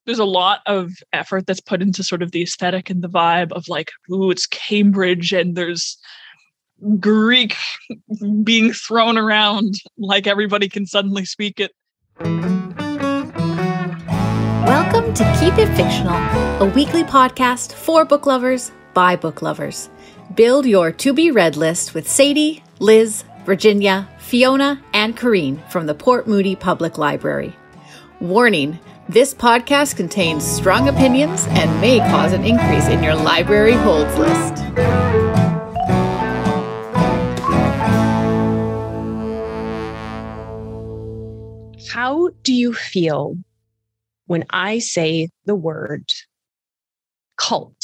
There's a lot of effort that's put into sort of the aesthetic and the vibe of like, ooh, it's Cambridge and there's Greek being thrown around like everybody can suddenly speak it. Welcome to Keep It Fictional, a weekly podcast for book lovers by book lovers. Build your to-be-read list with Sadie, Liz, Virginia, Fiona, and Corene from the Port Moody Public Library. Warning, this podcast contains strong opinions and may cause an increase in your library holds list. How do you feel when I say the word cult?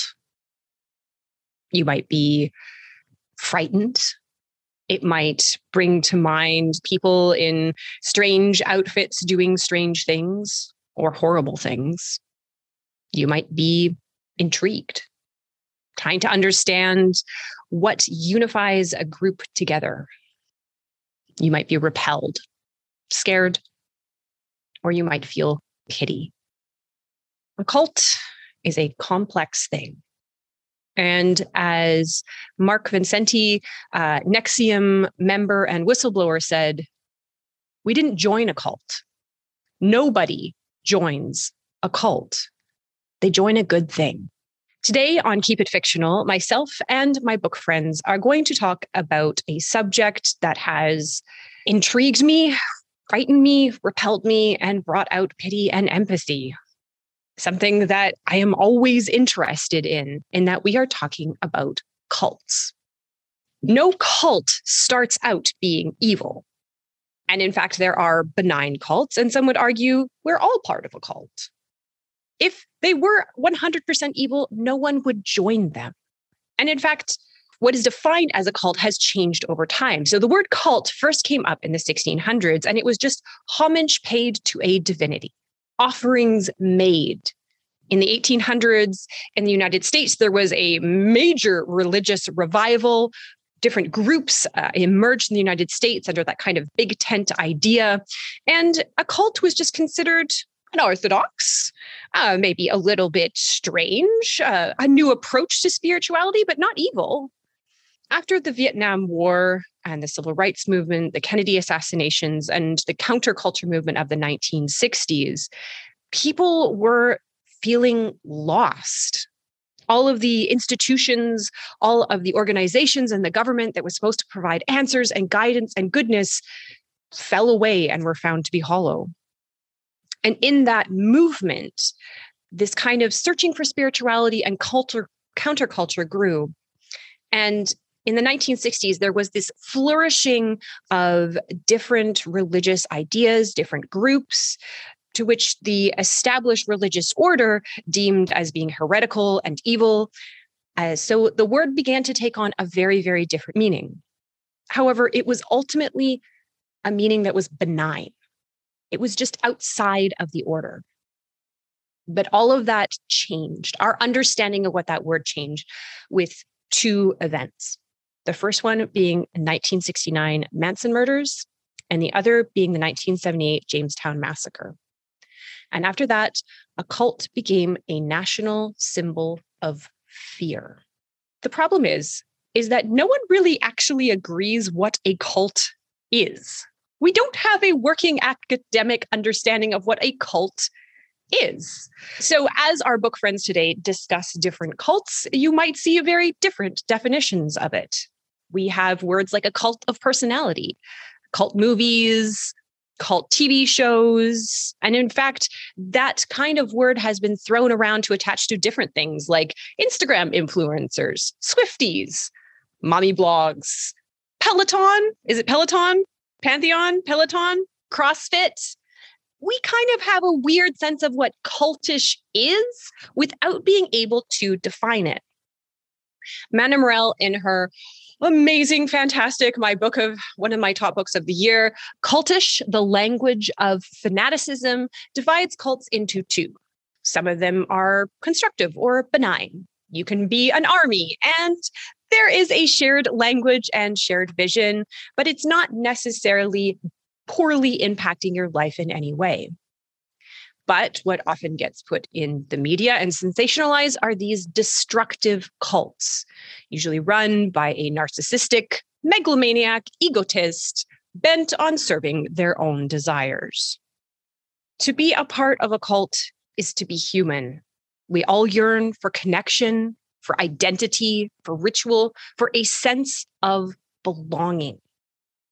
You might be frightened. It might bring to mind people in strange outfits doing strange things or horrible things. You might be intrigued, trying to understand what unifies a group together. You might be repelled, scared, or you might feel pity. A cult is a complex thing. And as Mark Vincenti, NXIVM member and whistleblower, said, we didn't join a cult. Nobody joins a cult. They join a good thing. Today on Keep It Fictional, myself and my book friends are going to talk about a subject that has intrigued me, frightened me, repelled me, and brought out pity and empathy. Something that I am always interested in that we are talking about cults. No cult starts out being evil. And in fact, there are benign cults, and some would argue we're all part of a cult. If they were 100% evil, no one would join them. And in fact, what is defined as a cult has changed over time. So the word cult first came up in the 1600s, and it was just homage paid to a divinity. Offerings made. In the 1800s, in the United States, there was a major religious revival. Different groups emerged in the United States under that kind of big tent idea. And a cult was just considered unorthodox, maybe a little bit strange, a new approach to spirituality, but not evil. After the Vietnam War and the Civil Rights Movement, the Kennedy assassinations, and the counterculture movement of the 1960s, people were feeling lost. All of the institutions, all of the organizations and the government that was supposed to provide answers and guidance and goodness fell away and were found to be hollow. And in that movement, this kind of searching for spirituality and counterculture grew. And in the 1960s, there was this flourishing of different religious ideas, different groups, to which the established religious order deemed as being heretical and evil. So the word began to take on a very, very different meaning. However, it was ultimately a meaning that was benign. It was just outside of the order. But all of that changed. Our understanding of what that word changed with two events. The first one being 1969 Manson murders, and the other being the 1978 Jonestown massacre. And after that, a cult became a national symbol of fear. The problem is that no one really actually agrees what a cult is. We don't have a working academic understanding of what a cult is. So as our book friends today discuss different cults, you might see very different definitions of it. We have words like a cult of personality, cult movies, cult TV shows. And in fact, that kind of word has been thrown around to attach to different things like Instagram influencers, Swifties, mommy blogs, Peloton. Is it Peloton? Pantheon? Peloton? CrossFit? We kind of have a weird sense of what cultish is without being able to define it. Manna Morell, in her amazing, fantastic, one of my top books of the year, Cultish, The Language of Fanaticism, divides cults into two. Some of them are constructive or benign. You can be an army, and there is a shared language and shared vision, but it's not necessarily poorly impacting your life in any way. But what often gets put in the media and sensationalized are these destructive cults, usually run by a narcissistic, megalomaniac, egotist, bent on serving their own desires. To be a part of a cult is to be human. We all yearn for connection, for identity, for ritual, for a sense of belonging.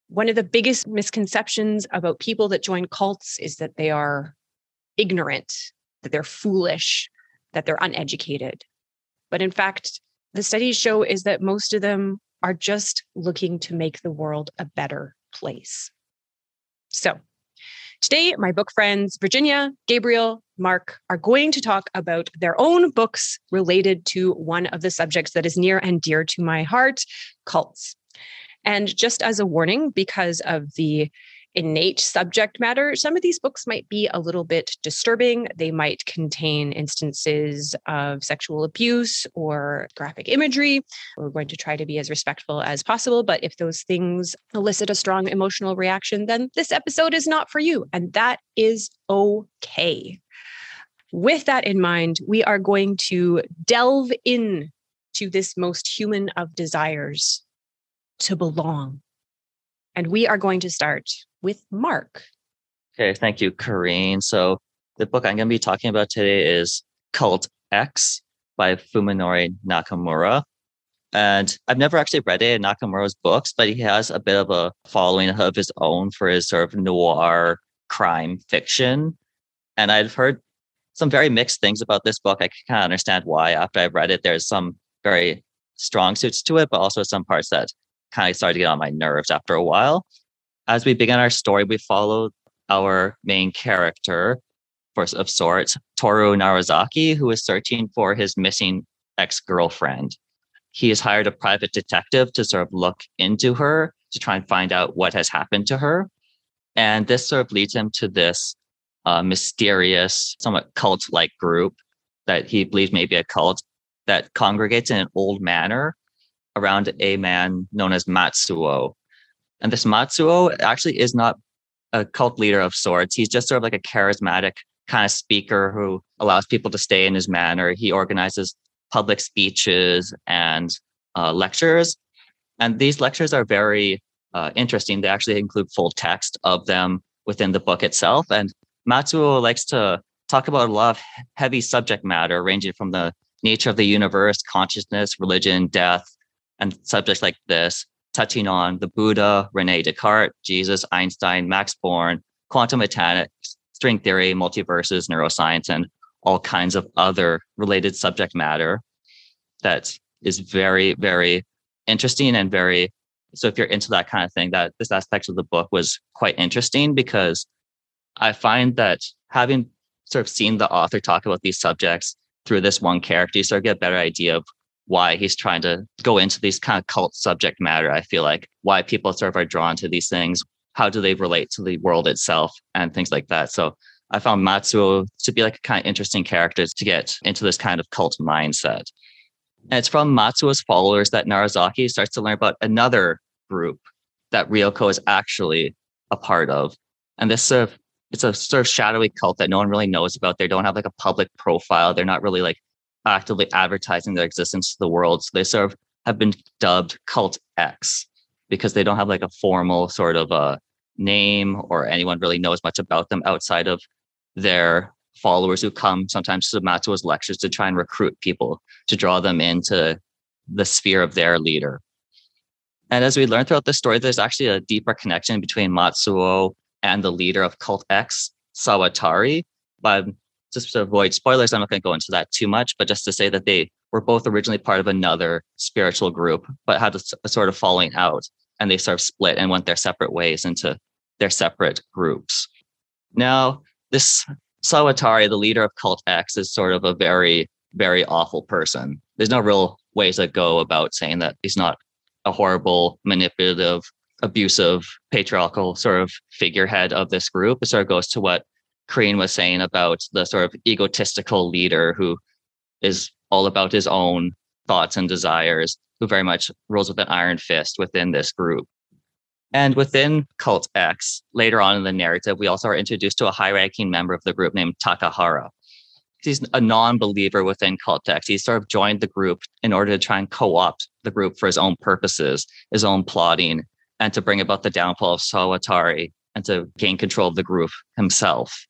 One of the biggest misconceptions about people that join cults is that they are ignorant, that they're foolish, that they're uneducated. But in fact, the studies show is that most of them are just looking to make the world a better place. So today, my book friends, Virginia, Gabriel, Mark, are going to talk about their own books related to one of the subjects that is near and dear to my heart, cults. And just as a warning, because of the innate subject matter, some of these books might be a little bit disturbing. They might contain instances of sexual abuse or graphic imagery. We're going to try to be as respectful as possible, but if those things elicit a strong emotional reaction, then this episode is not for you, and that is okay. With that in mind, we are going to delve in to this most human of desires, to belong. And we are going to start with Mark. Okay, thank you, Corene. So the book I'm going to be talking about today is Cult X by Fuminori Nakamura. And I've never actually read any of Nakamura's books, but he has a bit of a following of his own for his sort of noir crime fiction. And I've heard some very mixed things about this book. I can kind of understand why after I've read it. There's some very strong suits to it, but also some parts that kind of started to get on my nerves after a while. As we begin our story, we follow our main character, of sorts, Toru Narazaki, who is searching for his missing ex-girlfriend. He has hired a private detective to sort of look into her, to try and find out what has happened to her. And this sort of leads him to this mysterious, somewhat cult-like group that he believes may be a cult that congregates in an old manor around a man known as Matsuo. And this Matsuo actually is not a cult leader of sorts. He's just sort of like a charismatic kind of speaker who allows people to stay in his manor. He organizes public speeches and lectures. And these lectures are very interesting. They actually include full text of them within the book itself. And Matsuo likes to talk about a lot of heavy subject matter, ranging from the nature of the universe, consciousness, religion, death, and subjects like this, touching on the Buddha, Rene Descartes, Jesus, Einstein, Max Born, quantum mechanics, string theory, multiverses, neuroscience, and all kinds of other related subject matter that is very, very interesting and very, so if you're into that kind of thing, that this aspect of the book was quite interesting, because I find that having sort of seen the author talk about these subjects through this one character, you sort of get a better idea of why he's trying to go into these kind of cult subject matter. I feel like why people sort of are drawn to these things. How do they relate to the world itself and things like that? So I found Matsuo to be like a kind of interesting character to get into this kind of cult mindset. And it's from Matsuo's followers that Narazaki starts to learn about another group that Ryoko is actually a part of. And this it's a sort of shadowy cult that no one really knows about. They don't have like a public profile. They're not really like actively advertising their existence to the world. So they sort of have been dubbed Cult X because they don't have like a formal sort of a name, or anyone really knows much about them outside of their followers who come sometimes to Matsuo's lectures to try and recruit people to draw them into the sphere of their leader. And as we learn throughout the story, there's actually a deeper connection between Matsuo and the leader of Cult X, Sawatari. But just to avoid spoilers, I'm not going to go into that too much, but just to say that they were both originally part of another spiritual group, but had a sort of falling out, and they sort of split and went their separate ways into their separate groups. Now, this Sawatari, the leader of Cult X, is sort of a very, very awful person. There's no real way to go about saying that he's not a horrible, manipulative, abusive, patriarchal sort of figurehead of this group. It sort of goes to what Corene was saying about the sort of egotistical leader who is all about his own thoughts and desires, who very much rules with an iron fist within this group. And within Cult X, later on in the narrative, we also are introduced to a high-ranking member of the group named Takahara. He's a non-believer within Cult X. He sort of joined the group in order to try and co-opt the group for his own purposes, his own plotting, and to bring about the downfall of Sawatari and to gain control of the group himself.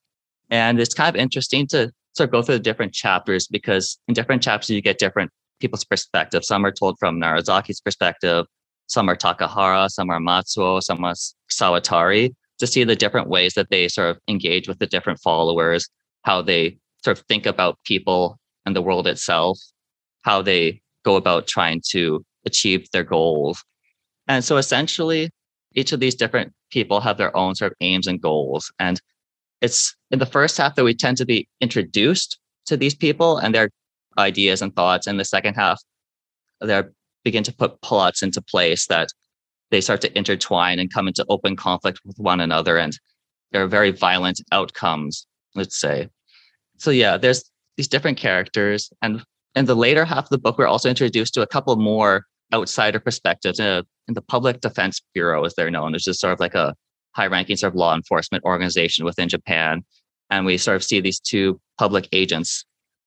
And it's kind of interesting to sort of go through the different chapters, because in different chapters, you get different people's perspectives. Some are told from Narazaki's perspective, some are Takahara, some are Matsuo, some are Sawatari, to see the different ways that they sort of engage with the different followers, how they sort of think about people and the world itself, how they go about trying to achieve their goals. And so essentially, each of these different people have their own sort of aims and goals. And it's in the first half that we tend to be introduced to these people and their ideas and thoughts. In the second half, they begin to put plots into place that they start to intertwine and come into open conflict with one another. And there are very violent outcomes, let's say. So yeah, there's these different characters. And in the later half of the book, we're also introduced to a couple more outsider perspectives in the Public Defense Bureau, as they're known, which is sort of like a high-ranking sort of law enforcement organization within Japan. And we sort of see these two public agents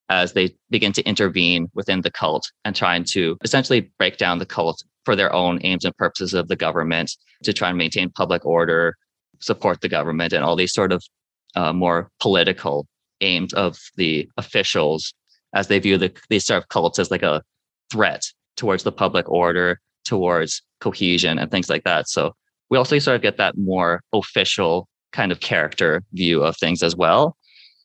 as they begin to intervene within the cult and trying to essentially break down the cult for their own aims and purposes of the government, to try and maintain public order, support the government, and all these sort of more political aims of the officials, as they view these sort of cults as like a threat towards the public order, towards cohesion and things like that. So we also sort of get that more official kind of character view of things as well.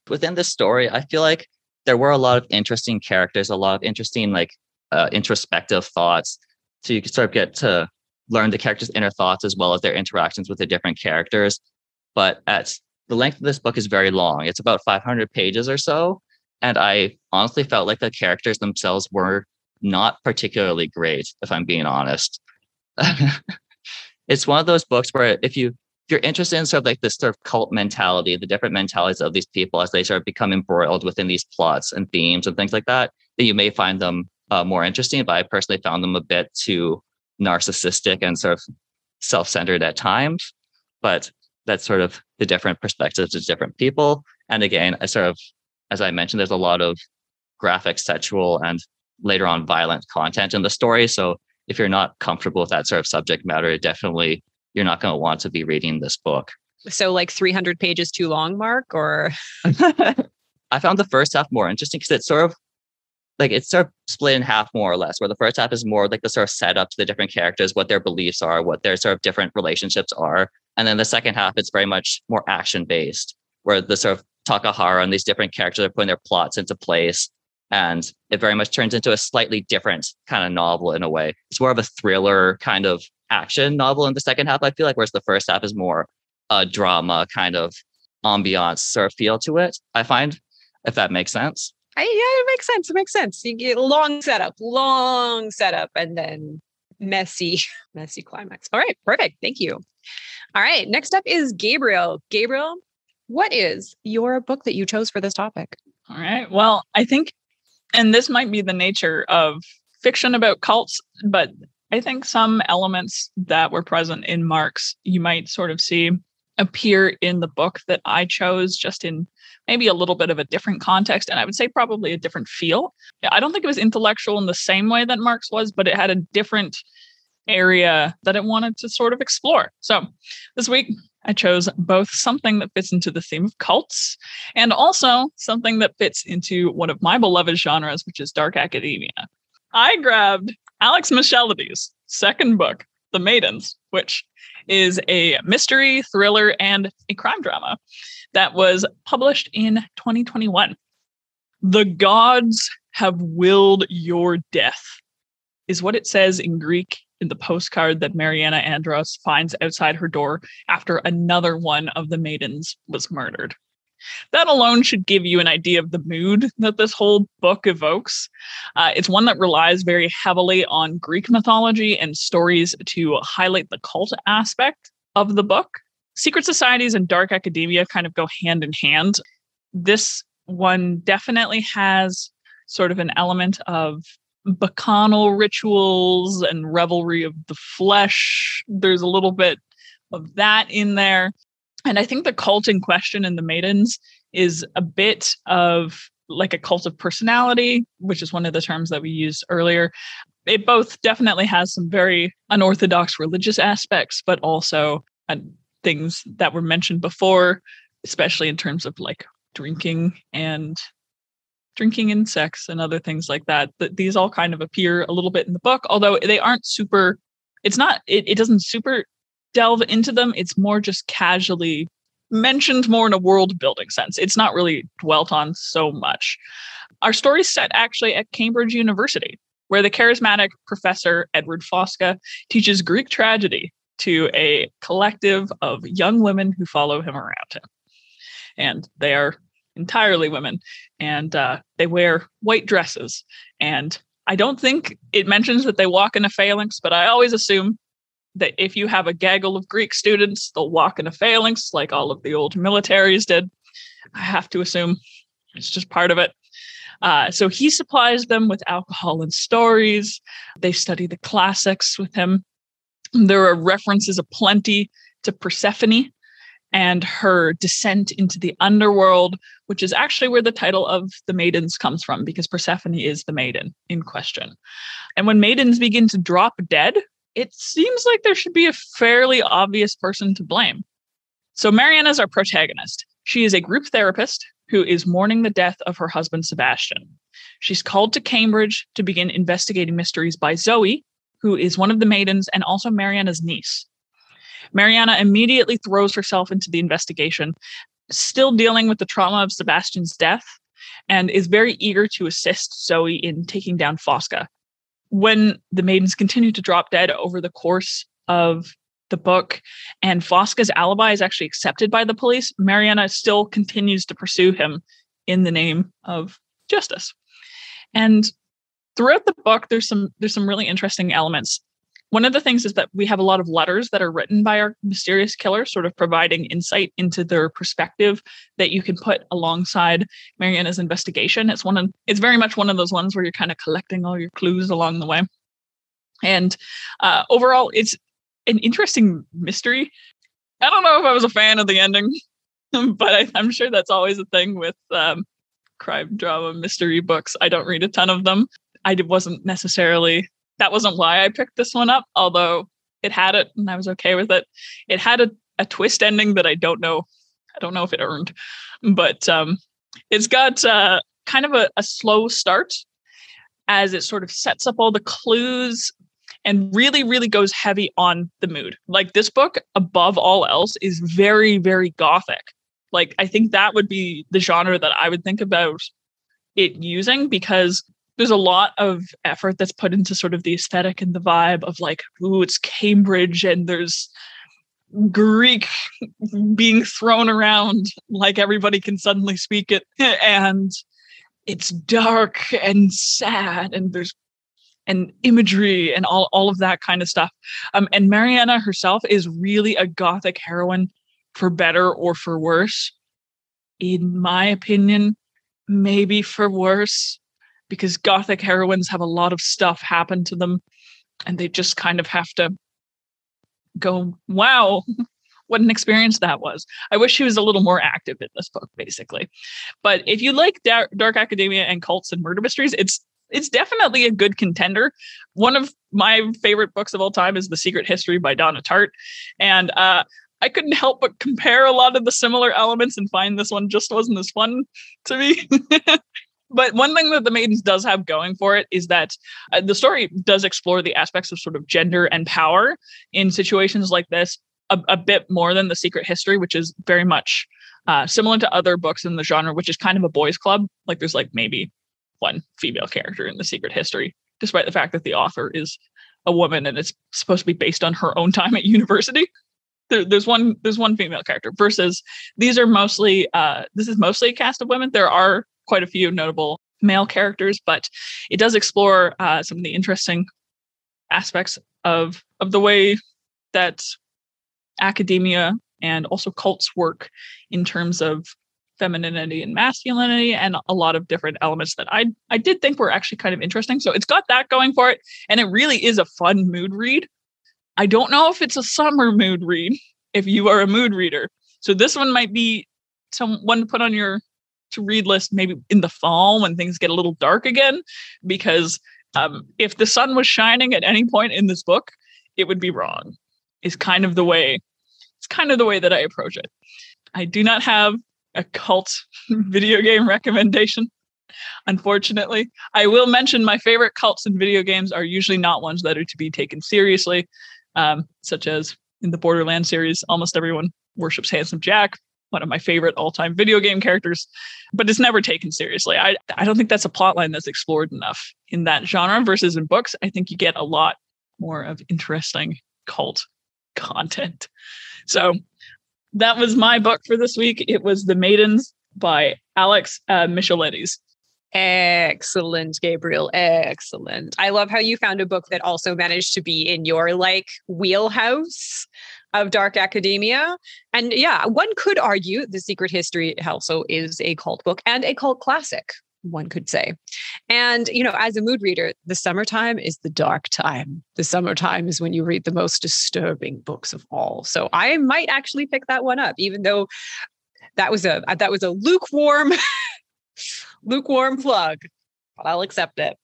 Within this story, I feel like there were a lot of interesting characters, a lot of interesting introspective thoughts. So you can sort of get to learn the characters' inner thoughts as well as their interactions with the different characters. But the length of this book is very long. It's about 500 pages or so. And I honestly felt like the characters themselves were not particularly great, if I'm being honest. It's one of those books where if you're interested in sort of like this sort of cult mentality, the different mentalities of these people as they sort of become embroiled within these plots and themes and things like that, then you may find them more interesting. But I personally found them a bit too narcissistic and sort of self-centered at times. But that's sort of the different perspectives of different people. And again, as I mentioned, there's a lot of graphic, sexual, and later on violent content in the story. So if you're not comfortable with that sort of subject matter, definitely you're not going to want to be reading this book. So like 300 pages too long, Mark, or? I found the first half more interesting because it's sort of split in half more or less, where the first half is more like the sort of setup to the different characters, what their beliefs are, what their sort of different relationships are. And then the second half, it's very much more action based, where the sort of Takahara and these different characters are putting their plots into place. And it very much turns into a slightly different kind of novel in a way. It's more of a thriller kind of action novel in the second half, I feel like, whereas the first half is more a drama kind of ambiance sort of feel to it, I find, if that makes sense. Yeah, it makes sense. It makes sense. You get long setup, and then messy climax. All right, perfect. Thank you. All right, next up is Gabriel. Gabriel, what is your book that you chose for this topic? All right. Well, I think, and this might be the nature of fiction about cults, but I think some elements that were present in Mark's, you might sort of see appear in the book that I chose, just in maybe a little bit of a different context. And I would say probably a different feel. I don't think it was intellectual in the same way that Mark's was, but it had a different area that it wanted to sort of explore. So this week, I chose both something that fits into the theme of cults and also something that fits into one of my beloved genres, which is dark academia. I grabbed Alex Michaelides' second book, The Maidens, which is a mystery, thriller, and a crime drama that was published in 2021. The gods have willed your death, is what it says in Greek in the postcard that Mariana Andros finds outside her door after another one of the maidens was murdered. That alone should give you an idea of the mood that this whole book evokes. It's one that relies very heavily on Greek mythology and stories to highlight the cult aspect of the book. Secret societies and dark academia kind of go hand in hand. This one definitely has sort of an element of bacchanal rituals and revelry of the flesh. There's a little bit of that in there. And I think the cult in question in the Maidens is a bit of like a cult of personality, which is one of the terms that we used earlier. It both definitely has some very unorthodox religious aspects, but also things that were mentioned before, especially in terms of like drinking and sex and other things like that. These all kind of appear a little bit in the book, although they aren't super, it doesn't super delve into them. It's more just casually mentioned more in a world building sense. It's not really dwelt on so much. Our story's set actually at Cambridge University, where the charismatic professor Edward Fosca teaches Greek tragedy to a collective of young women who follow him around him. And they are entirely women, and they wear white dresses. And I don't think it mentions that they walk in a phalanx, but I always assume that if you have a gaggle of Greek students, they'll walk in a phalanx like all of the old militaries did. I have to assume it's just part of it. So he supplies them with alcohol and stories. They study the classics with him. There are references aplenty to Persephone and her descent into the underworld, which is actually where the title of the Maidens comes from, because Persephone is the maiden in question. And when Maidens begin to drop dead, it seems like there should be a fairly obvious person to blame. So Mariana is our protagonist. She is a group therapist who is mourning the death of her husband, Sebastian. She's called to Cambridge to begin investigating mysteries by Zoe, who is one of the Maidens and also Mariana's niece. Mariana immediately throws herself into the investigation, still dealing with the trauma of Sebastian's death, and is very eager to assist Zoe in taking down Fosca. When the Maidens continue to drop dead over the course of the book, and Fosca's alibi is actually accepted by the police, Mariana still continues to pursue him in the name of justice. And throughout the book, there's some really interesting elements. One of the things is that we have a lot of letters that are written by our mysterious killer, sort of providing insight into their perspective that you can put alongside Mariana's investigation. It's very much one of those ones where you're kind of collecting all your clues along the way. And overall, it's an interesting mystery. I don't know if I was a fan of the ending, but I'm sure that's always a thing with crime drama mystery books. I don't read a ton of them. That wasn't why I picked this one up, although it had it and I was okay with it. It had a twist ending that I don't know if it earned, but it's got kind of a slow start as it sort of sets up all the clues and really, really goes heavy on the mood. Like, this book, above all else, is very, very gothic. Like, I think that would be the genre that I would think about it using, because there's a lot of effort that's put into sort of the aesthetic and the vibe of like, ooh, it's Cambridge and there's Greek being thrown around like everybody can suddenly speak it. And it's dark and sad and there's an imagery and all of that kind of stuff. And Mariana herself is really a gothic heroine, for better or for worse. In my opinion, maybe for worse, because gothic heroines have a lot of stuff happen to them and they just kind of have to go, wow, what an experience that was. I wish she was a little more active in this book, basically. But if you like dark academia and cults and murder mysteries, it's definitely a good contender. One of my favorite books of all time is The Secret History by Donna Tartt. And I couldn't help but compare a lot of the similar elements and find this one just wasn't as fun to me. But one thing that The Maidens does have going for it is that the story does explore the aspects of sort of gender and power in situations like this a bit more than The Secret History, which is very much similar to other books in the genre, which is kind of a boys' club. Like, there's like maybe one female character in The Secret History, despite the fact that the author is a woman and it's supposed to be based on her own time at university. There's one female character, versus this is mostly a cast of women. There are quite a few notable male characters, but it does explore some of the interesting aspects of the way that academia and also cults work in terms of femininity and masculinity, and a lot of different elements that I did think were actually kind of interesting. So it's got that going for it, and it really is a fun mood read. I don't know if it's a summer mood read, if you are a mood reader. So this one might be one to put on your to read list maybe in the fall when things get a little dark again, because if the sun was shining at any point in this book, it would be wrong. It's kind of the way that I approach it. I do not have a cult video game recommendation, unfortunately. I will mention my favorite cults in video games are usually not ones that are to be taken seriously, such as in the Borderlands series, almost everyone worships Handsome Jack, one of my favorite all-time video game characters, but it's never taken seriously. I don't think that's a plotline that's explored enough in that genre versus in books. I think you get a lot more of interesting cult content. So that was my book for this week. It was The Maidens by Alex Michaelides. Excellent, Gabriel. Excellent. I love how you found a book that also managed to be in your wheelhouse of dark academia. And yeah, one could argue The Secret History also is a cult book and a cult classic, one could say. And, as a mood reader, the summertime is the dark time. The summertime is when you read the most disturbing books of all. So I might actually pick that one up, even though that was a lukewarm plug, but I'll accept it.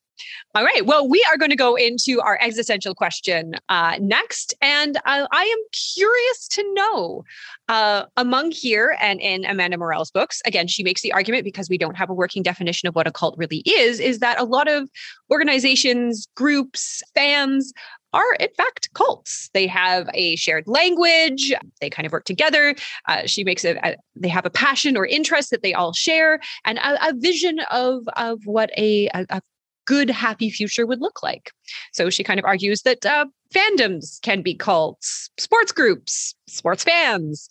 All right. Well, we are going to go into our existential question next. And I am curious to know, among here and in Amanda Morell's books, again, she makes the argument, because we don't have a working definition of what a cult really is that a lot of organizations, groups, fans are in fact cults. They have a shared language. They kind of work together. She makes they have a passion or interest that they all share, and a vision of what a good, happy future would look like. So she kind of argues that fandoms can be cults, sports groups, sports fans,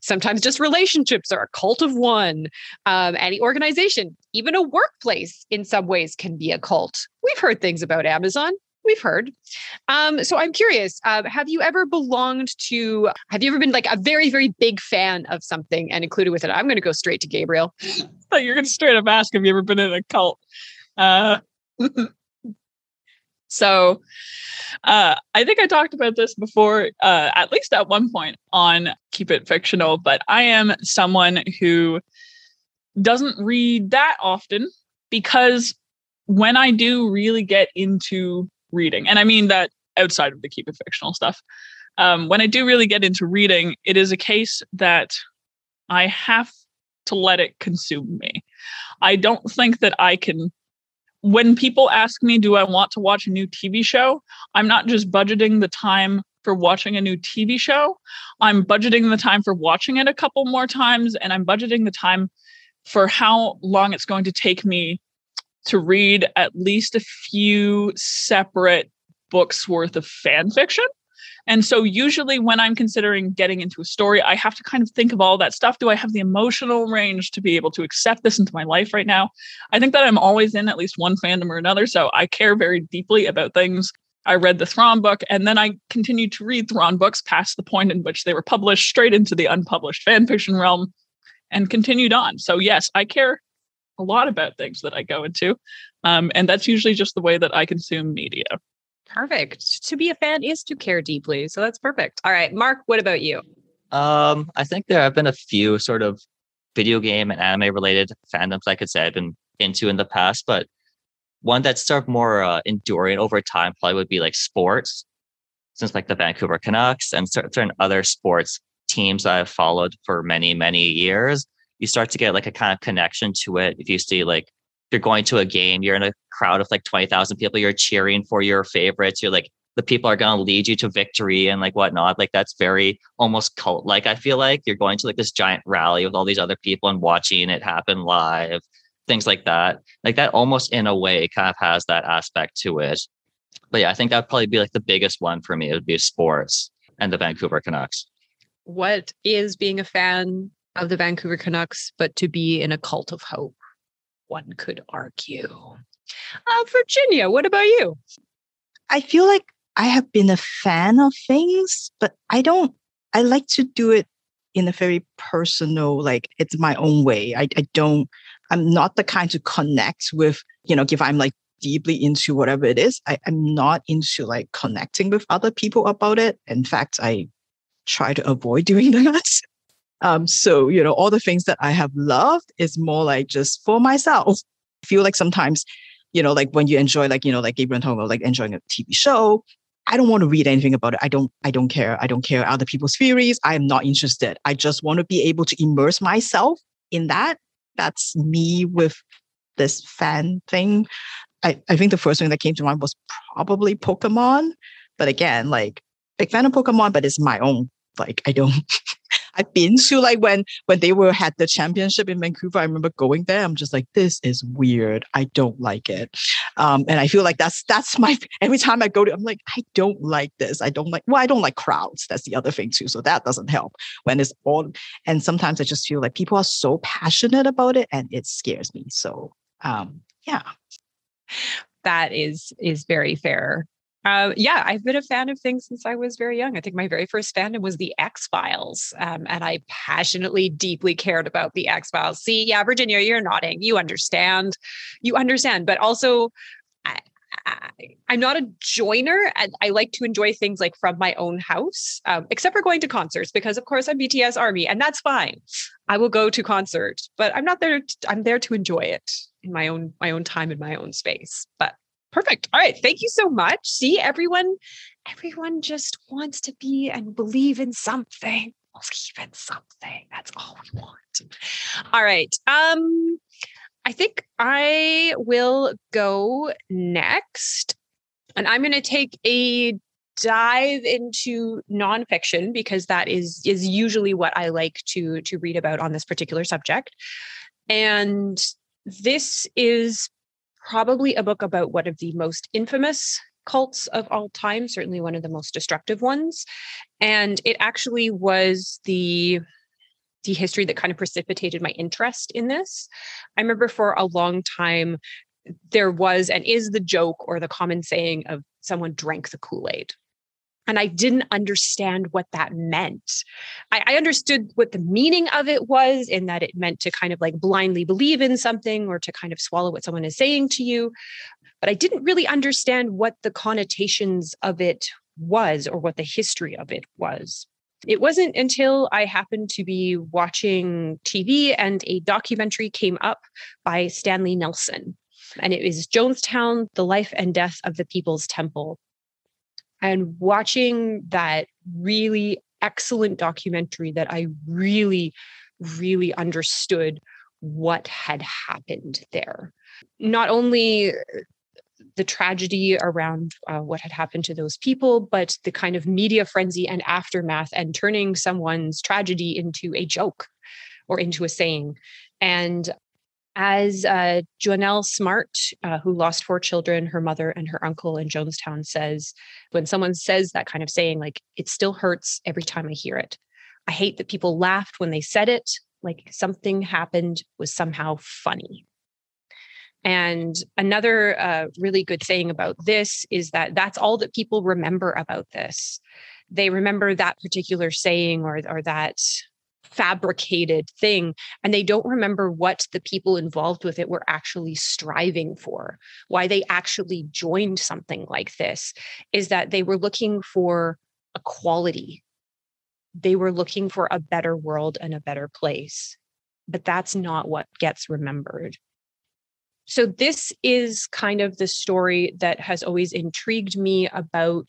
sometimes just relationships are a cult of one. Any organization, even a workplace in some ways can be a cult. We've heard things about Amazon. We've heard. So I'm curious, have you ever been like a very, very big fan of something and included with it? I'm going to go straight to Gabriel. Like you're going to straight up ask, have you ever been in a cult? So I think I talked about this before, at least at one point on Keep It Fictional, but I am someone who doesn't read that often, because when I do really get into reading, and I mean that outside of the Keep It Fictional stuff, when I do really get into reading, it is a case that I have to let it consume me. I don't think that I can. When people ask me, do I want to watch a new TV show? I'm not just budgeting the time for watching a new TV show. I'm budgeting the time for watching it a couple more times, and I'm budgeting the time for how long it's going to take me to read at least a few separate books worth of fan fiction. And so usually when I'm considering getting into a story, I have to kind of think of all that stuff. Do I have the emotional range to be able to accept this into my life right now? I think that I'm always in at least one fandom or another. So I care very deeply about things. I read the Thrawn book, and then I continued to read Thrawn books past the point in which they were published straight into the unpublished fan fiction realm and continued on. So yes, I care a lot about things that I go into. And that's usually just the way that I consume media. Perfect. To be a fan is to care deeply. So that's perfect. All right, Mark, what about you? I think there have been a few sort of video game and anime related fandoms I could say I've been into in the past, but one that's sort of more enduring over time probably would be like sports, since like the Vancouver Canucks and certain other sports teams that I've followed for many, many years. You start to get like a kind of connection to it. If you see like, you're going to a game, you're in a crowd of like 20,000 people, you're cheering for your favorites. You're like, the people are going to lead you to victory and like whatnot. Like that's very almost cult. Like I feel like you're going to like this giant rally with all these other people and watching it happen live, things like that. Like that almost in a way kind of has that aspect to it. But yeah, I think that'd probably be like the biggest one for me. It would be sports and the Vancouver Canucks. What is being a fan of the Vancouver Canucks, but to be in a cult of hope, one could argue. Virginia, what about you? I feel like I have been a fan of things, but I like to do it in a very personal, like it's my own way. I'm not the kind to connect with, if I'm like deeply into whatever it is, I'm not into like connecting with other people about it. In fact, I try to avoid doing that. So, all the things that I have loved is more like just for myself. I feel like sometimes, like when you enjoy, like Gabriel talking about, like enjoying a TV show, I don't want to read anything about it. I don't care. I don't care other people's theories. I am not interested. I just want to be able to immerse myself in that. That's me with this fan thing. I think the first thing that came to mind was probably Pokemon. But again, like big fan of Pokemon, but it's my own. Like I've been to like when they had the championship in Vancouver. I remember going there. I'm just like, this is weird. I don't like it. And I feel like that's my, every time I go to, I'm like, I don't like this. I don't like crowds. That's the other thing too. So that doesn't help when it's all, and sometimes I just feel like people are so passionate about it and it scares me. So, yeah. That is very fair. I've been a fan of things since I was very young. I think my very first fandom was the X-Files. And I passionately, deeply cared about the X-Files. See, yeah, Virginia, you're nodding. You understand. But also, I'm not a joiner. And I like to enjoy things like from my own house, except for going to concerts, because of course I'm BTS Army, and that's fine. I will go to concerts, but I'm not there. I'm there to enjoy it in my own time, in my own space. But perfect. All right. Thank you so much. See, everyone just wants to be and believe in something. Believe in something. That's all we want. All right. I think I will go next, and I'm going to take a dive into nonfiction because that is usually what I like to read about on this particular subject. And this is probably a book about one of the most infamous cults of all time, certainly one of the most destructive ones. And it actually was the history that kind of precipitated my interest in this. I remember for a long time, there was and is the joke or the common saying of someone drank the Kool-Aid. And I didn't understand what that meant. I understood what the meaning of it was, in that it meant to kind of like blindly believe in something or to kind of swallow what someone is saying to you. But I didn't really understand what the connotations of it was or what the history of it was. It wasn't until I happened to be watching TV and a documentary came up by Stanley Nelson. And it was Jonestown, The Life and Death of the People's Temple. And watching that really excellent documentary, that I really, really understood what had happened there. Not only the tragedy around what had happened to those people, but the kind of media frenzy and aftermath and turning someone's tragedy into a joke or into a saying. And as Joanelle Smart, who lost 4 children, her mother and her uncle in Jonestown, says, when someone says that kind of saying, like, it still hurts every time I hear it. I hate that people laughed when they said it, like something happened was somehow funny. And another really good thing about this is that that's all that people remember about this. They remember that particular saying or that fabricated thing, and they don't remember what the people involved with it were actually striving for. Why they actually joined something like this is that they were looking for equality. They were looking for a better world and a better place. But that's not what gets remembered. So this is kind of the story that has always intrigued me about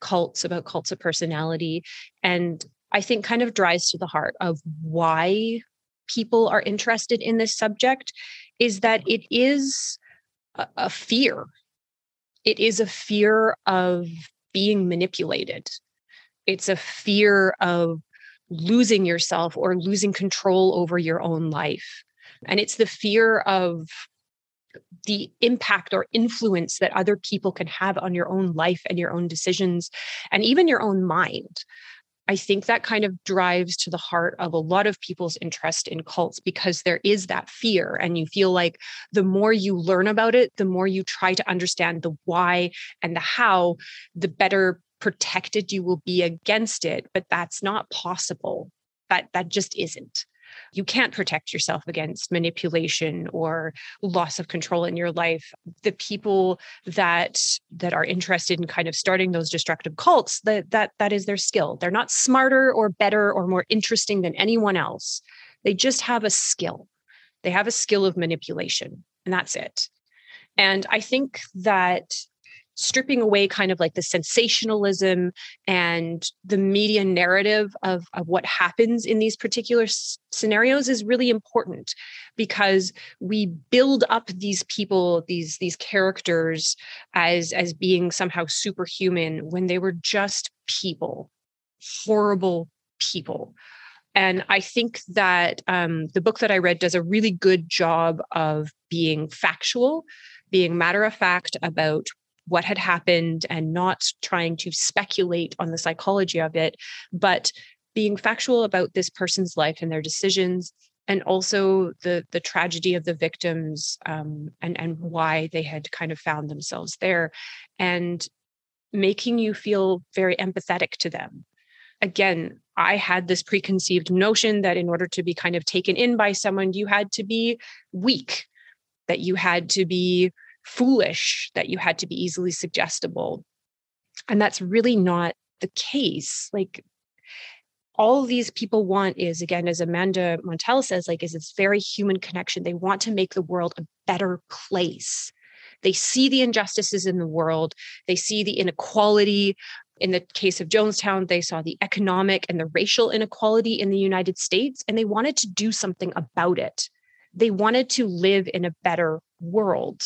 cults of personality, and I think kind of drives to the heart of why people are interested in this subject, is that it is a fear. It is a fear of being manipulated. It's a fear of losing yourself or losing control over your own life. And it's the fear of the impact or influence that other people can have on your own life and your own decisions and even your own mind. I think that kind of drives to the heart of a lot of people's interest in cults, because there is that fear, and you feel like the more you learn about it, the more you try to understand the why and the how, the better protected you will be against it. But that's not possible. That just isn't. You can't protect yourself against manipulation or loss of control in your life. The people that are interested in kind of starting those destructive cults, that is their skill. They're not smarter or better or more interesting than anyone else. They just have a skill. They have a skill of manipulation, and that's it. And I think that stripping away kind of like the sensationalism and the media narrative of what happens in these particular scenarios is really important, because we build up these people, these characters as being somehow superhuman when they were just people, horrible people. And I think that the book that I read does a really good job of being factual, being matter of fact about what had happened and not trying to speculate on the psychology of it, but being factual about this person's life and their decisions, and also the tragedy of the victims, and why they had kind of found themselves there, and making you feel very empathetic to them. Again, I had this preconceived notion that in order to be kind of taken in by someone, you had to be weak, that you had to be foolish, that you had to be easily suggestible. And that's really not the case. Like, all these people want is, again, as Amanda Montell says, like, is this very human connection. They want to make the world a better place. They see the injustices in the world. They see the inequality. In the case of Jonestown, they saw the economic and the racial inequality in the United States, and they wanted to do something about it. They wanted to live in a better world.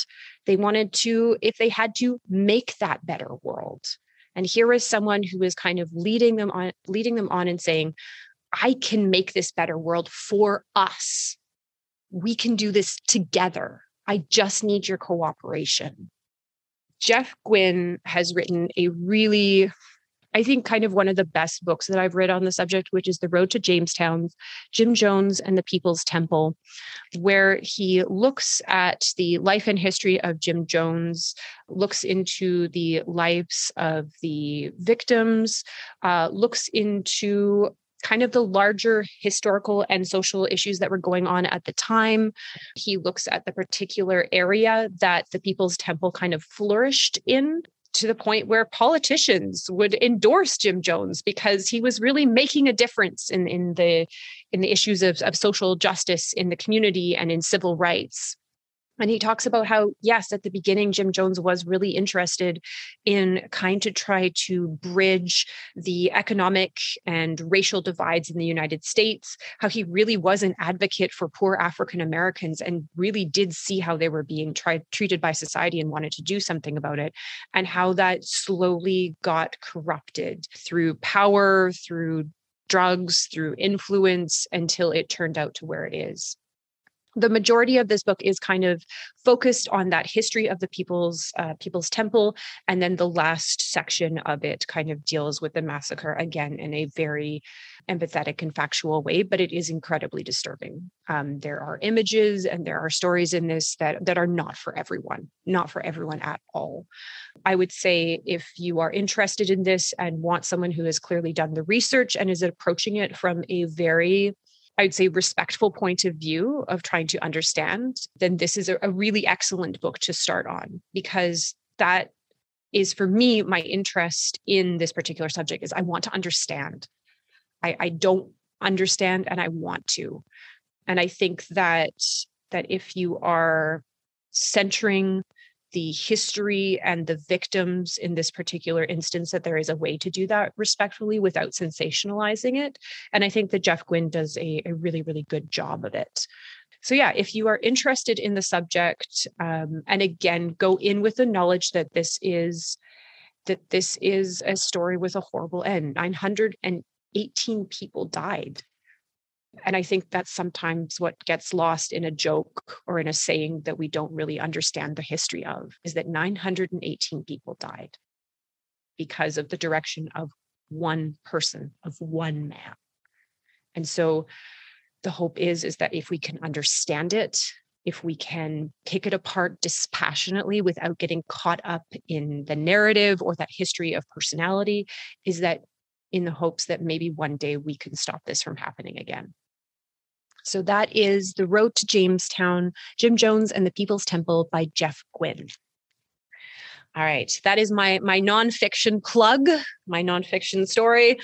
They wanted to, if they had to, make that better world. And here is someone who is kind of leading them on and saying, I can make this better world for us. We can do this together. I just need your cooperation. Jeff Guinn has written a really, I think, kind of one of the best books that I've read on the subject, which is The Road to Jamestown, Jim Jones and the People's Temple, where he looks at the life and history of Jim Jones, looks into the lives of the victims, looks into kind of the larger historical and social issues that were going on at the time. He looks at the particular area that the People's Temple kind of flourished in, to the point where politicians would endorse Jim Jones because he was really making a difference in the issues of social justice in the community and in civil rights. And he talks about how, yes, at the beginning, Jim Jones was really interested in kind of try to bridge the economic and racial divides in the United States, how he really was an advocate for poor African Americans and really did see how they were being treated by society and wanted to do something about it, and how that slowly got corrupted through power, through drugs, through influence, until it turned out to where it is. The majority of this book is kind of focused on that history of the People's Temple. And then the last section of it kind of deals with the massacre, again, in a very empathetic and factual way, but it is incredibly disturbing. There are images and there are stories in this that are not for everyone at all. I would say if you are interested in this and want someone who has clearly done the research and is approaching it from a very, I would say, respectful point of view of trying to understand, then this is a really excellent book to start on, because that is, for me, my interest in this particular subject is I want to understand. I don't understand and I want to. And I think that if you are centering the history and the victims in this particular instance, that there is a way to do that respectfully without sensationalizing it. And I think that Jeff Guinn does a really, really good job of it. So yeah, if you are interested in the subject, and again, go in with the knowledge that this is a story with a horrible end. 918 people died. And I think that's sometimes what gets lost in a joke or in a saying that we don't really understand the history of, is that 918 people died because of the direction of one person, of one man. And so the hope is that if we can understand it, if we can pick it apart dispassionately without getting caught up in the narrative or that history of personality, is that in the hopes that maybe one day we can stop this from happening again. So that is The Road to Jamestown, Jim Jones and the People's Temple by Jeff Guinn. All right. That is my nonfiction plug, my nonfiction story.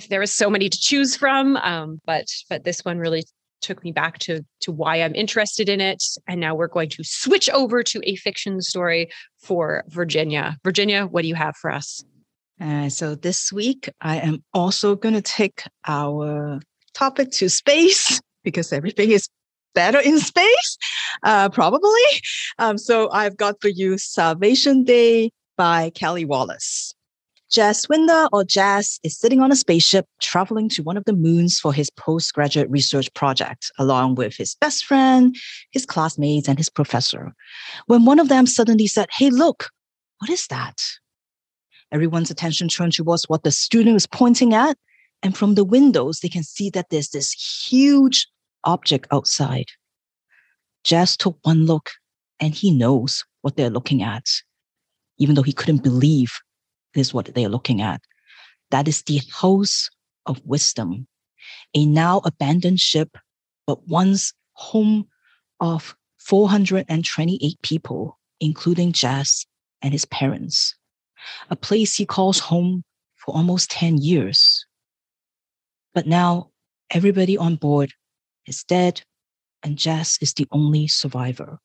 There was so many to choose from, but this one really took me back to why I'm interested in it. And now we're going to switch over to a fiction story for Virginia. Virginia, what do you have for us? So this week, I am also going to take our topic to space because everything is better in space, probably. So I've got for you Salvation Day by Kali Wallace. Jas Winder, or Jas, is sitting on a spaceship traveling to one of the moons for his postgraduate research project, along with his best friend, his classmates, and his professor. When one of them suddenly said, "Hey, look, what is that?" Everyone's attention turned towards what the student was pointing at. And from the windows, they can see that there's this huge object outside. Jas took one look and he knows what they're looking at, even though he couldn't believe this is what they're looking at. That is the House of Wisdom, a now abandoned ship, but once home of 428 people, including Jas and his parents. A place he calls home for almost 10 years. But now everybody on board is dead and Jas is the only survivor.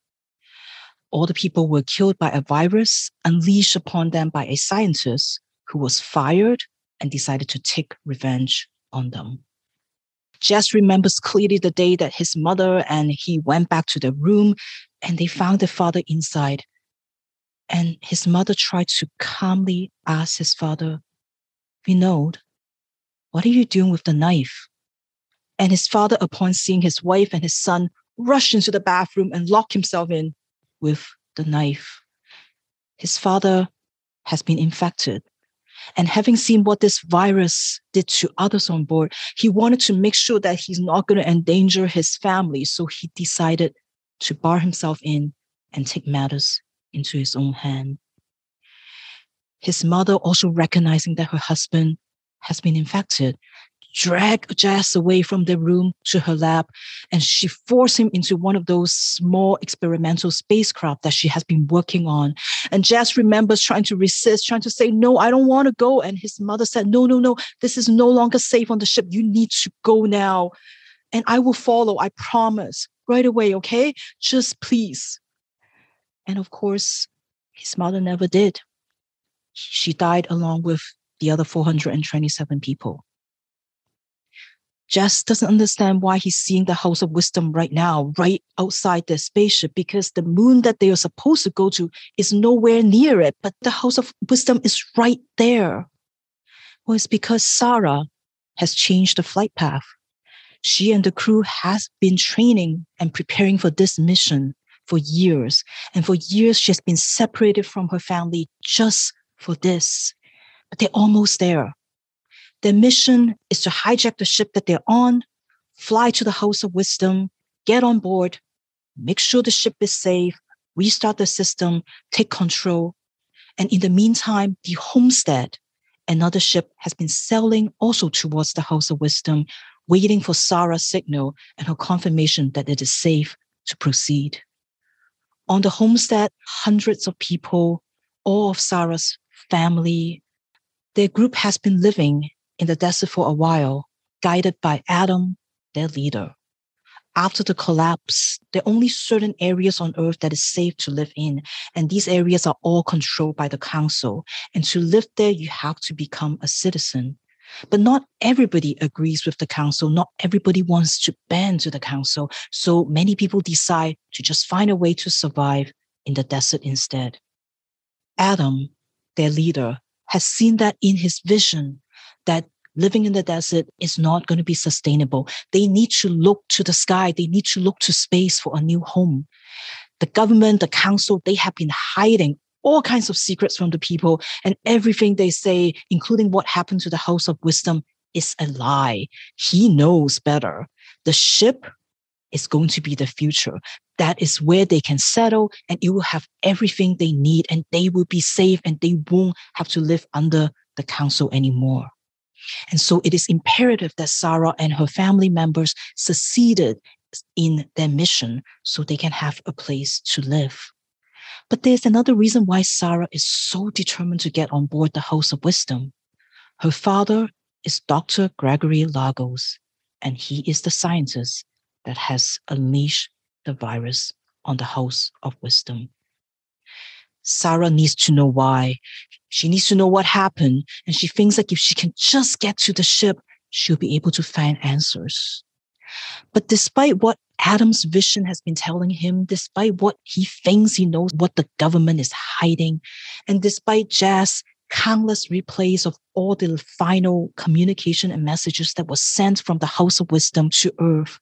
All the people were killed by a virus unleashed upon them by a scientist who was fired and decided to take revenge on them. Jas remembers clearly the day that his mother and he went back to their room and they found their father inside. And his mother tried to calmly ask his father, "Vinod, what are you doing with the knife?" And his father, upon seeing his wife and his son, rushed into the bathroom and locked himself in with the knife. His father has been infected. And having seen what this virus did to others on board, he wanted to make sure that he's not going to endanger his family. So he decided to bar himself in and take matters into his own hand. His mother, also recognizing that her husband has been infected, dragged Jas away from the room to her lab, and she forced him into one of those small experimental spacecraft that she has been working on. And Jas remembers trying to resist, trying to say, "No, I don't want to go." And his mother said, no, this is no longer safe on the ship. You need to go now. And I will follow, I promise, right away, okay? Just please. And of course, his mother never did. She died along with the other 427 people. Jas doesn't understand why he's seeing the House of Wisdom right now, right outside the spaceship, because the moon that they are supposed to go to is nowhere near it, but the House of Wisdom is right there. Well, it's because Sarah has changed the flight path. She and the crew has been training and preparing for this mission for years. And for years, she has been separated from her family just for this. But they're almost there. Their mission is to hijack the ship that they're on, fly to the House of Wisdom, get on board, make sure the ship is safe, restart the system, take control. And in the meantime, the Homestead, another ship, has been sailing also towards the House of Wisdom, waiting for Sarah's signal and her confirmation that it is safe to proceed. On the Homestead, hundreds of people, all of Sarah's family, their group has been living in the desert for a while, guided by Adam, their leader. After the collapse, there are only certain areas on Earth that is safe to live in, and these areas are all controlled by the council. And to live there, you have to become a citizen. But not everybody agrees with the council. Not everybody wants to bend to the council. So many people decide to just find a way to survive in the desert instead. Adam, their leader, has seen that in his vision, that living in the desert is not going to be sustainable. They need to look to the sky. They need to look to space for a new home. The government, the council, they have been hiding all kinds of secrets from the people, and everything they say, including what happened to the House of Wisdom, is a lie. He knows better. The ship is going to be the future. That is where they can settle, and it will have everything they need, and they will be safe, and they won't have to live under the council anymore. And so it is imperative that Sarah and her family members succeeded in their mission so they can have a place to live. But there's another reason why Sarah is so determined to get on board the House of Wisdom. Her father is Dr. Gregory Lagos, and he is the scientist that has unleashed the virus on the House of Wisdom. Sarah needs to know why. She needs to know what happened, and she thinks like if she can just get to the ship, she'll be able to find answers. But despite what Adam's vision has been telling him, despite what he thinks he knows, what the government is hiding, and despite Jazz's countless replays of all the final communication and messages that were sent from the House of Wisdom to Earth,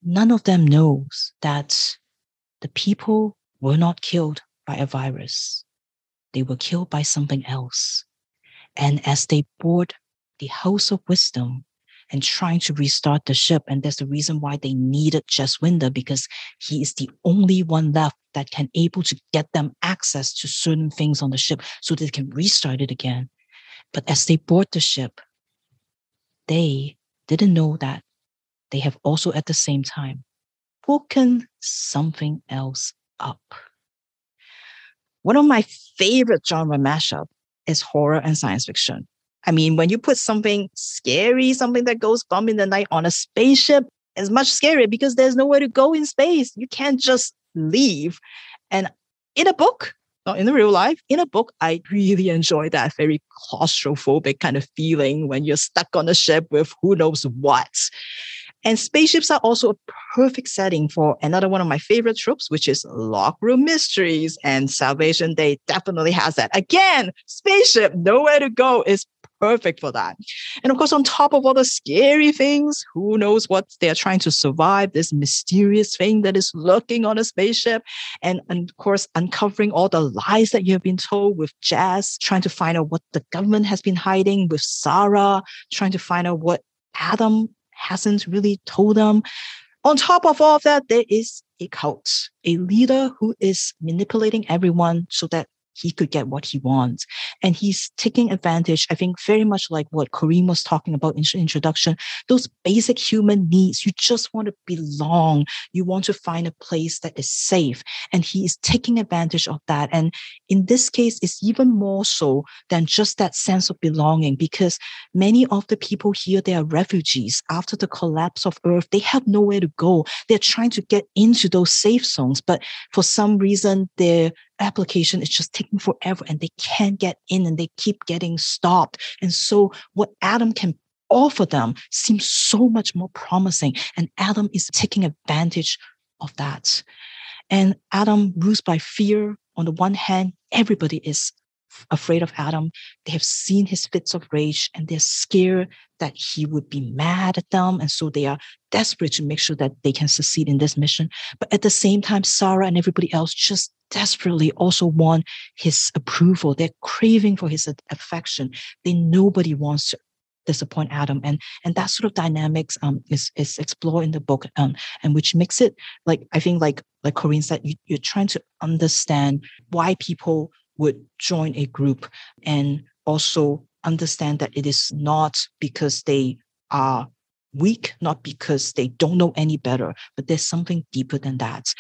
none of them knows that the people were not killed by a virus. They were killed by something else. And as they board the House of Wisdom and trying to restart the ship, and that's the reason why they needed Jaswinder, because he is the only one left that can able to get them access to certain things on the ship so they can restart it again. But as they board the ship, they didn't know that they have also at the same time woken something else up. One of my favorite genre mashup is horror and science fiction. I mean, when you put something scary, something that goes bump in the night on a spaceship, it's much scarier because there's nowhere to go in space. You can't just leave. And in a book, not in the real life, in a book, I really enjoy that very claustrophobic kind of feeling when you're stuck on a ship with who knows what. And spaceships are also a perfect setting for another one of my favorite tropes, which is locked room mysteries. And Salvation Day definitely has that. Again, spaceship, nowhere to go is perfect for that. And of course, on top of all the scary things, who knows what they're trying to survive, this mysterious thing that is lurking on a spaceship. And of course, uncovering all the lies that you have been told with Jazz, trying to find out what the government has been hiding, with Sarah, trying to find out what Adam hasn't really told them. On top of all of that, there is a cult, a leader who is manipulating everyone so that he could get what he wants. And he's taking advantage, I think, very much like what Corene was talking about in the introduction, those basic human needs. You just want to belong. You want to find a place that is safe. And he is taking advantage of that. And in this case, it's even more so than just that sense of belonging, because many of the people here, they are refugees. After the collapse of Earth, they have nowhere to go. They're trying to get into those safe zones, but for some reason, their application is just taking forever and they can't get in and they keep getting stopped. And so what Adam can offer them seems so much more promising. And Adam is taking advantage of that. And Adam rules by fear. On the one hand, everybody is afraid of Adam. They have seen his fits of rage and they're scared that he would be mad at them. And so they are desperate to make sure that they can succeed in this mission. But at the same time, Sarah and everybody else just desperately also want his approval. They're craving for his affection. Nobody wants to disappoint Adam. And that sort of dynamics is explored in the book, and which makes it like, I think like Corene said, you're trying to understand why people would join a group, and also understand that it is not because they are weak, not because they don't know any better, but there's something deeper than that.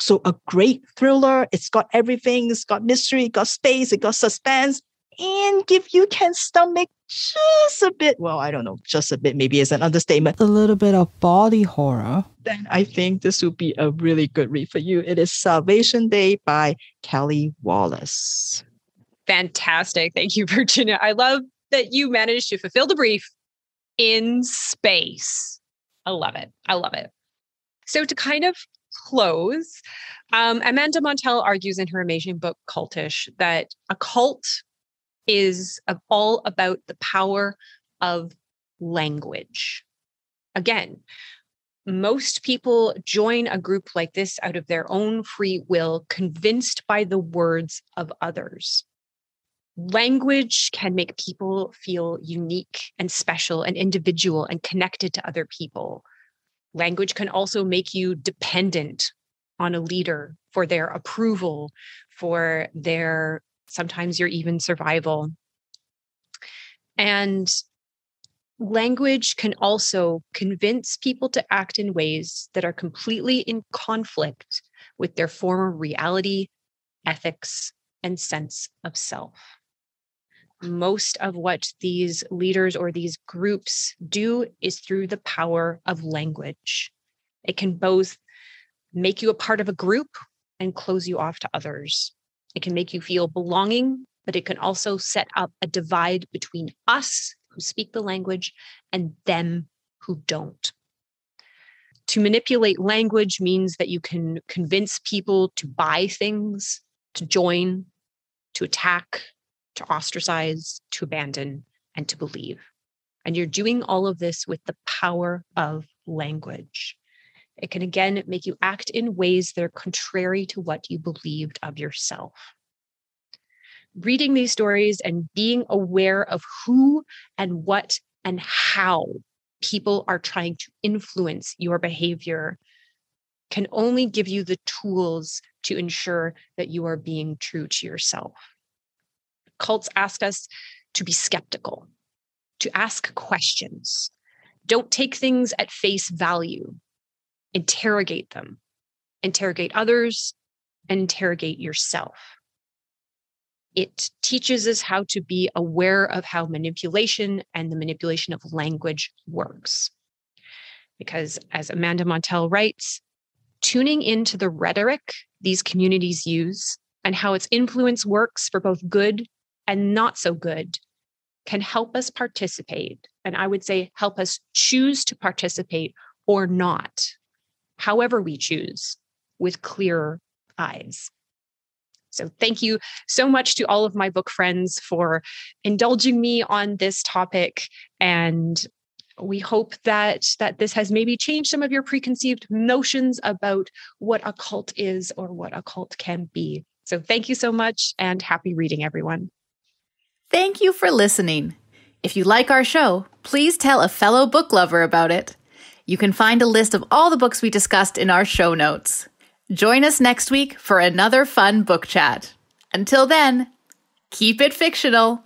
So a great thriller. It's got everything. It's got mystery, it got space, it got suspense. And if you can stomach just a bit, well, I don't know, just a bit maybe is an understatement, a little bit of body horror, then I think this would be a really good read for you. It is Salvation Day by Kali Wallace. Fantastic. Thank you, Virginia. I love that you managed to fulfill the brief in space. I love it. I love it. So to kind of close, Amanda Montell argues in her amazing book, Cultish, that a cult is all about the power of language. Again, most people join a group like this out of their own free will, convinced by the words of others. Language can make people feel unique and special and individual and connected to other people. Language can also make you dependent on a leader for their approval, for their, sometimes your even survival. And language can also convince people to act in ways that are completely in conflict with their former reality, ethics, and sense of self. Most of what these leaders or these groups do is through the power of language. It can both make you a part of a group and close you off to others. It can make you feel belonging, but it can also set up a divide between us who speak the language and them who don't. To manipulate language means that you can convince people to buy things, to join, to attack, to ostracize, to abandon, and to believe. And you're doing all of this with the power of language. It can again make you act in ways that are contrary to what you believed of yourself. Reading these stories and being aware of who and what and how people are trying to influence your behavior can only give you the tools to ensure that you are being true to yourself. Cults ask us to be skeptical, to ask questions. Don't take things at face value. Interrogate them. Interrogate others and interrogate yourself. It teaches us how to be aware of how manipulation and the manipulation of language works. Because as Amanda Montell writes, tuning into the rhetoric these communities use and how its influence works for both good and not so good can help us participate. And I would say help us choose to participate or not, however we choose, with clearer eyes. So thank you so much to all of my book friends for indulging me on this topic. And we hope that this has maybe changed some of your preconceived notions about what a cult is or what a cult can be. So thank you so much and happy reading, everyone. Thank you for listening. If you like our show, please tell a fellow book lover about it. You can find a list of all the books we discussed in our show notes. Join us next week for another fun book chat. Until then, keep it fictional.